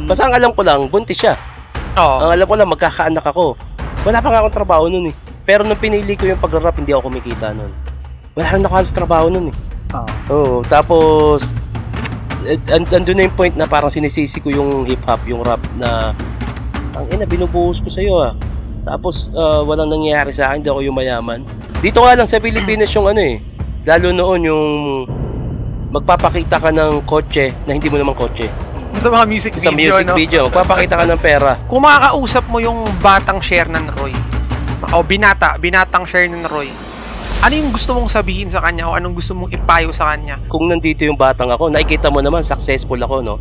Basta ang alam ko lang, buntis siya. Oo. Ang alam ko lang, magkakaanak ako. Wala pa nga akong trabaho nun eh. Pero nung pinili ko yung pag-rap, hindi ako kumikita nun. Wala rin ako halos trabaho nun eh. Oo. Tapos, andun na yung point na parang sinisisi ko yung hip-hop, yung rap na ang binubuhos ko sa'yo ah. Tapos, walang nangyayari sa akin, hindi ako yung mayaman. Dito nga lang sa Pilipinas yung lalo noon yung magpapakita ka ng kotse na hindi mo naman kotse. Sa mga music video, sa music video, magpapakita ka ng pera. Kung makakausap mo yung batang Shernan Roy, o binatang Shernan Roy, ano yung gusto mong sabihin sa kanya o anong gusto mong ipayo sa kanya? Kung nandito yung batang ako, nakikita mo naman, successful ako, no?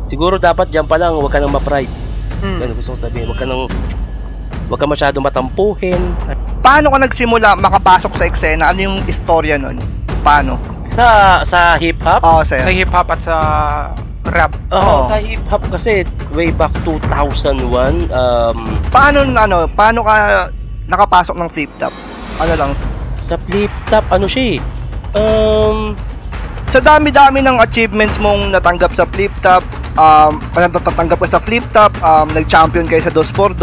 Siguro dapat dyan pa lang, huwag ka nang ma-pride. Ganun gusto kong sabihin, huwag ka masyado matampuhin. Paano ka nagsimula makapasok sa eksena? Ano yung istorya nun? Paano? Sa hip-hop? Oo, sir. Sa hip-hop at sa rap? Oo, sa hip-hop kasi way back 2001. Paano ka nakapasok ng flip top? Ano lang? Sa flip top, siya eh. Sa dami-dami ng achievements mong natanggap sa flip top, natatanggap ka sa flip top, nag-champion kayo sa 2x2.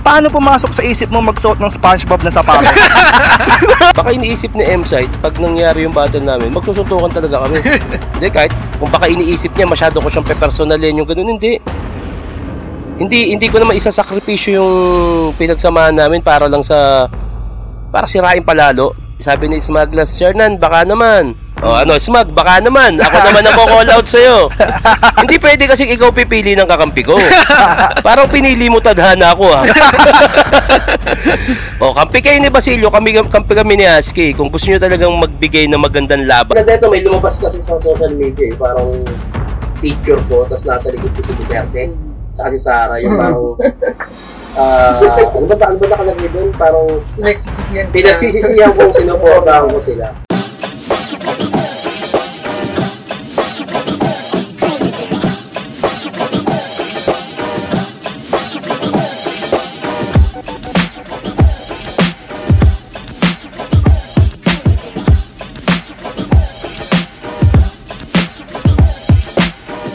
Paano pumasok sa isip mo magsuot ng SpongeBob na sapatos? Baka iniisip ni M-Site, pag nangyari yung battle namin, magsusuntukan talaga kami. Hindi, kahit kung baka iniisip niya, masyado ko siyang pepersonalin yung ganun, hindi. Hindi ko naman isasakripisyo yung pinagsamahan namin para sirain palalo. Sabi ni Smaglas, Shernan, baka naman. Smag, baka naman. Ako naman ang call out sa'yo. Hindi pwede kasi ikaw pipili ng kakampi ko. Parang pinili mo tadhana ako ha. Kampi kayo ni Basilio, kampi kami ni Husky. Kung gusto nyo talagang magbigay ng magandang laban. Dito may lumabas kasi sa social media parang picture ko, tapos nasa likod ko si Duterte. Tsaka si Sarah, yung parang ano ba nakalagay doon? Parang pinagsisisihan kung sinuportahan ko sila.